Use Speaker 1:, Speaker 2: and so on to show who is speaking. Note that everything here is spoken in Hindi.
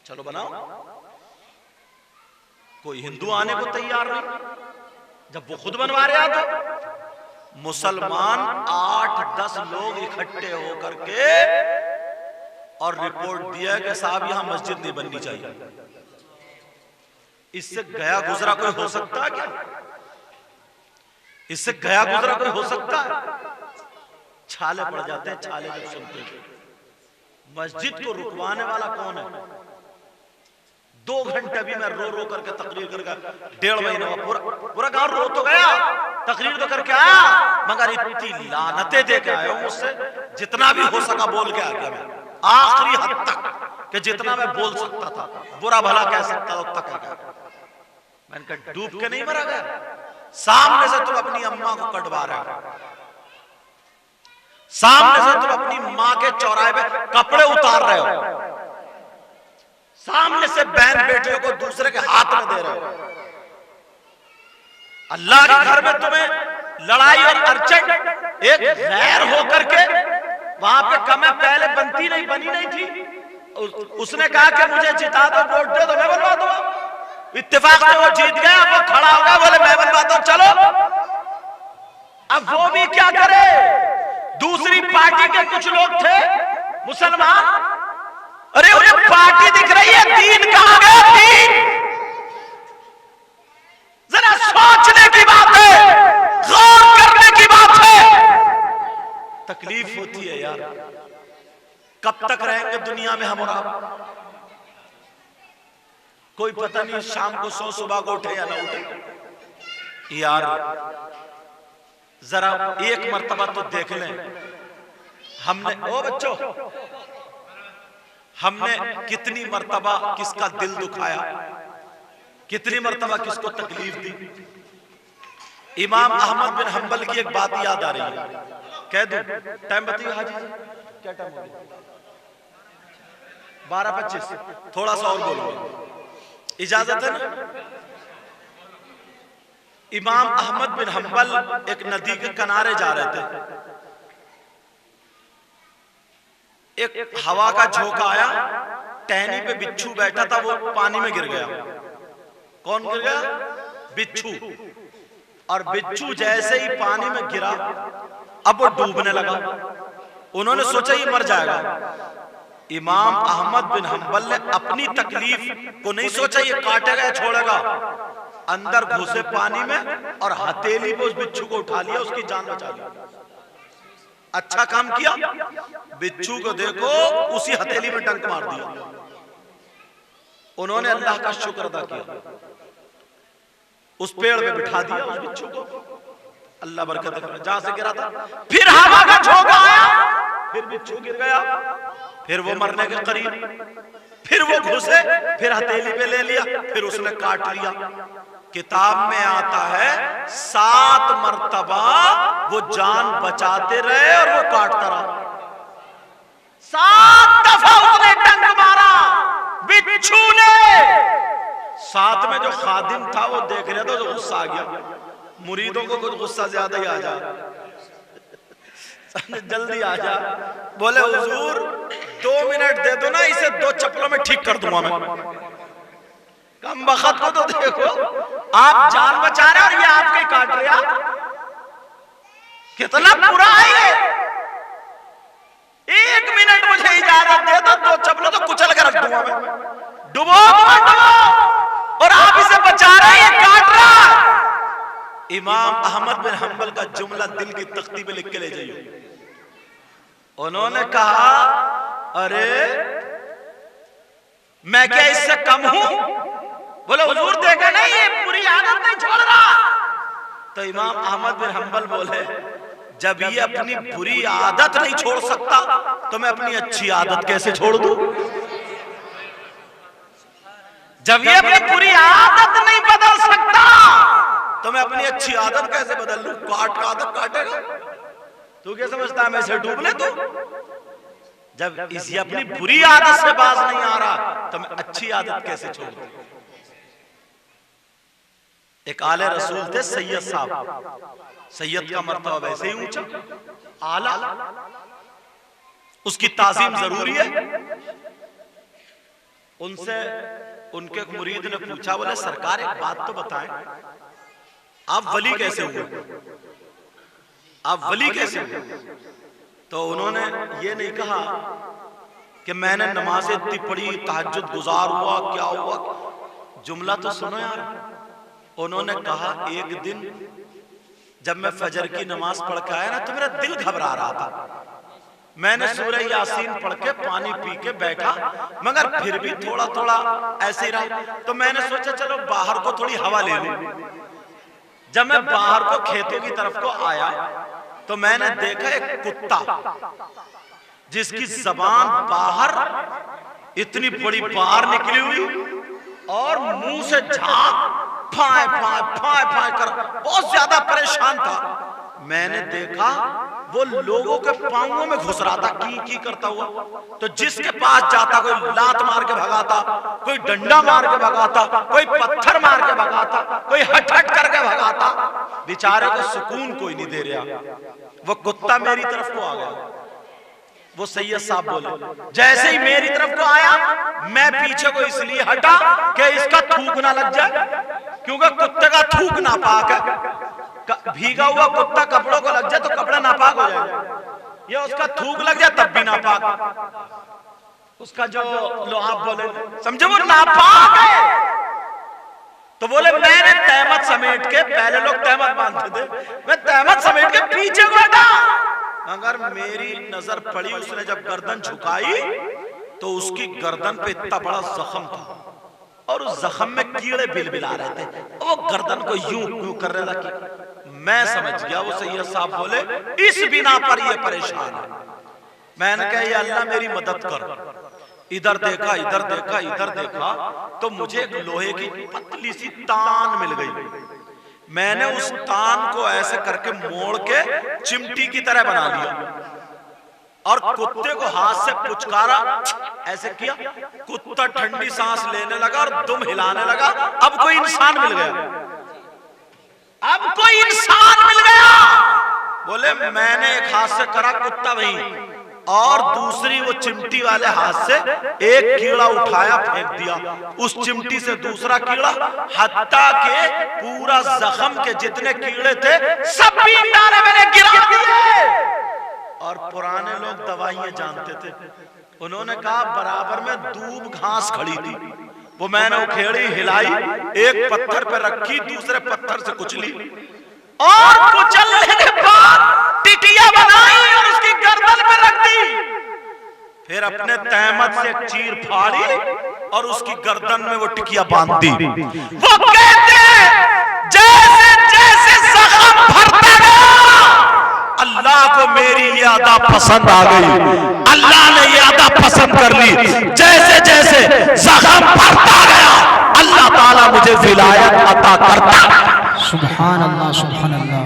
Speaker 1: चलो बनाओ। कोई हिंदू आने को तैयार नहीं। जब वो खुद बनवा रहे तो मुसलमान 8-10 लोग इकट्ठे होकर के और रिपोर्ट दिया कि साहब यहां मस्जिद नहीं बननी चाहिए। इससे गया गुजरा कोई हो सकता है क्या? इससे गया गुजरा कोई हो सकता है? छाले पड़ जाते हैं, छाले जब सुनते हैं। मस्जिद को रुकवाने वाला कौन है? 2 घंटे भी मैं रो रो करके तकरीर करके 1.5 महीने पूरा गांव रो तो गया, तकरीर तो करके आया, मगर इतनी लानतें दे के आया हूं मुझसे जितना भी हो सका बोल के आ गया मैं, आखिरी हद तक कि जितना मैं बोल सकता था, बुरा भला कह सकता था उतना कह गया। मैंने कहा डूब के नहीं मरा गया, सामने से तुम अपनी अम्मा को कटवा रहे हो, सामने से तुम अपनी मां के चौराहे पे कपड़े उतार रहे हो, सामने से बहन बेटियों को दूसरे के हाथ में दे रहे हो। अल्लाह के घर में तुम्हें लड़ाई और अड़चन एक गैर होकर के वहां पे कमें पहले बनती नहीं, बनी नहीं थी। उसने कहा कि मुझे जिता दो, वोट दे दो, मैं बनवा दूंगा। इत्तेफाक से वो जीत गया, वो खड़ा होगा, बोले मैं बनवाता हूं, चलो। अब वो भी क्या करे? दूसरी पार्टी के कुछ लोग थे मुसलमान, अरे उन्हें पार्टी दिख रही है, दीन कहां गया? दीन जरा सोचने की बात है, गौर करने की बात है। तकलीफ होती है यार, कब तक रहेंगे दुनिया में हम और आप? कोई पता नहीं शाम को सो सुबह को उठे या ना उठे। यार जरा एक मर्तबा तो देख लें हमने, ओ बच्चों, हमने कितनी मर्तबा किसका दिल दुखाया, कितनी मर्तबा किसको तकलीफ दी। इमाम अहमद बिन हंबल की एक बात याद आ रही है, कह दूं? टाइम बताइए हाजी, क्या टाइम हो गया? 12:25, थोड़ा सा और बोलूंगा, इजाजत है ना? इमाम अहमद बिन हंबल एक नदी के किनारे जा रहे थे, एक हवा का झोंका आया, टहनी पे बिच्छू बैठा था, वो पानी में गिर गया। कौन गिर गया? बिच्छू। और बिच्छू जैसे ही पानी में गिरा, अब वो डूबने लगा। उन्होंने सोचा ये मर जाएगा। इमाम अहमद बिन हंबल ने अपनी तकलीफ को नहीं सोचा ये काटेगा या छोड़ेगा, अंदर घुसे पानी में और हथेली पे उस बिच्छू को उठा लिया, उसकी जान बचा ली। अच्छा काम किया, बिच्छू को देखो उसी हथेली में डंक मार दिया। उन्होंने अल्लाह का शुक्र अदा किया, उस पेड़ पे बिठा दिया उस बिच्छू को, अल्लाह बरकत करे। जहां से गिरा था फिर हवा का झोंका आया, फिर बिच्छू गिर गया, फिर वो मरने के करीब, फिर वो घुसे, फिर हथेली पे ले लिया, फिर उसने काट लिया। किताब में आता है 7 मर्तबा वो जान बचाते रहे और वो काटता रहा। 7 दफा उसने डंक मारा बिच्छू ने। साथ में जो खादिम था वो देख रहा था, तो गुस्सा आ गया। मुरीदों को कुछ गुस्सा ज्यादा ही आ जा, जल्दी आ जा। बोले हुजूर 2 मिनट दे दो ना, इसे 2 चप्पलों में ठीक कर दूंगा मैं। कम बखत को तो देखो, आप जान बचा रहे और ये आपके काट रहे। कितना बुरा है ये। 1 मिनट मुझे इजाजत दे दो, 2 चप्पलों तो कुचल कर रख दूंगा मैं। डुबो और आप इसे बचा रहे, ये काट रहा। इमाम अहमद बिन हंबल का जुमला दिल की तख्ती पे लिख के ले जाइए। उन्होंने कहा अरे मैं क्या इससे कम हूं? बोले हुजूर देखा नहीं, ये बुरी आदत नहीं छोड़ रहा। तो इमाम अहमद बिन हंबल बोले जब ये अपनी बुरी आदत नहीं छोड़ सकता तो मैं अपनी अच्छी आदत कैसे छोड़ दूं? जब ये अपनी बुरी आदत नहीं बदल सकता तो मैं अपनी अच्छी आदत कैसे बदल लूं? काट का आदत काटेगा, तू क्या समझता है मैं इसे डूब ले? तू जब इसी अपनी बुरी आदत से बाज नहीं आ रहा तो मैं अच्छी आदत कैसे छोड़ दूं? एक आले रसूल थे सैयद साहब। सैयद का मर्तबा वैसे ही ऊंचा, आला, उसकी ताजीम जरूरी है। उनसे उनके एक मुरीद ने पूछा, बोले सरकार एक बात तो बताएं, आप वली कैसे हुए, आप वली कैसे हुए? तो उन्होंने ये नहीं कहा कि मैंने नमाज इतनी पढ़ी, तहज्जुद गुजार हुआ, क्या हुआ, जुमला तो सुनो यार। उन्होंने कहा एक दिन जब मैं फजर की नमाज पढ़ के आया ना तो मेरा दिल घबरा रहा था, मैंने सूरह यासीन पढ़ के पानी पी के बैठा, मगर फिर भी थोड़ा थोड़ा ऐसे ही रहा। तो मैंने सोचा चलो बाहर को थोड़ी हवा ले लूं। जब मैं बाहर को खेतों की तरफ को आया तो मैंने देखा एक कुत्ता जिसकी जबान बाहर इतनी बड़ी बाहर निकली हुई और मुंह से झाग फाय फाय फाय फाय कर बहुत ज्यादा परेशान था। मैंने देखा वो लोगों के पांवों में घुस रहा था, की करता हुआ। तो जिसके पास जाता कोई लात मार के भगाता, कोई डंडा मार के भगाता, कोई पत्थर मार के भगाता, कोई हट हट करके भगाता। बेचारे को सुकून कोई नहीं दे रहा। वो कुत्ता मेरी तरफ को आ गया। वो सैयद साहब बोले जैसे ही मेरी तरफ को आया मैं पीछे को इसलिए हटा कि इसका थूक ना लग जाए, क्योंकि कुत्ते का थूक नापाक है। भीगा हुआ कुत्ता कपड़ों को लग जाए तो कपड़ा नापाक हो जाएगा, या उसका थूक लग जाए तब भी नापाक। उसका जो आप बोले समझो वो नापाक है। तो बोले मैंने तहमत समेट के, पहले लोग तहमत बांधते थे, मैं तहमत समेट के पीछे को हटा, मगर मेरी नजर पड़ी, उसने जब गर्दन झुकाई तो उसकी गर्दन पे इतना बड़ा जख्म था और उस जख्म में कीड़े बिलबिला रहे थे। वो गर्दन को यूं यूं कर रहा था कि मैं समझ गया वो सैयद साहब बोले इस बिना पर ये परेशान है। मैंने कहा ये अल्लाह मेरी मदद कर। इधर देखा इधर देखा इधर देखा तो मुझे एक लोहे की पतली सी तान मिल गई। मैंने उस तान को ऐसे करके मोड़ के चिमटी की तरह बना लिया और कुत्ते को हाथ से पुचकारा, ऐसे किया, कुत्ता ठंडी सांस लेने लगा और दुम हिलाने लगा। अब कोई इंसान मिल गया, अब कोई इंसान मिल गया। बोले मैंने एक हाथ से करा कुत्ता वहीं और दूसरी वो चिमटी वाले हाथ से एक कीड़ा उठाया फेंक दिया, उस चिमटी से दूसरा कीड़ा, हत्ता के पूरा जख्म के जितने कीड़े थे सब पीट डाले, मैंने गिरा दिए। और पुराने लोग दवाइयां जानते थे, उन्होंने कहा बराबर में दूब घास खड़ी थी, वो मैंने उखेड़ी हिलाई, एक पत्थर पे रखी, दूसरे पत्थर से कुचली और कुचलने के बाद टिटिया बनाई और उसकी गर्दन पे रख दी। फिर अपने तहमत से चीर फाड़ी और उसकी गर्दन में वो टिकिया बांध दी। वो कहते हैं जैसे जैसे जख्म भरता गया अल्लाह को मेरी ये अदा पसंद आ गई, अल्लाह ने ये अदा पसंद कर ली। जैसे जैसे जख्म भरता गया अल्लाह ताला मुझे विलायत अता करता।
Speaker 2: सुभान अल्लाह सुभान अल्लाह।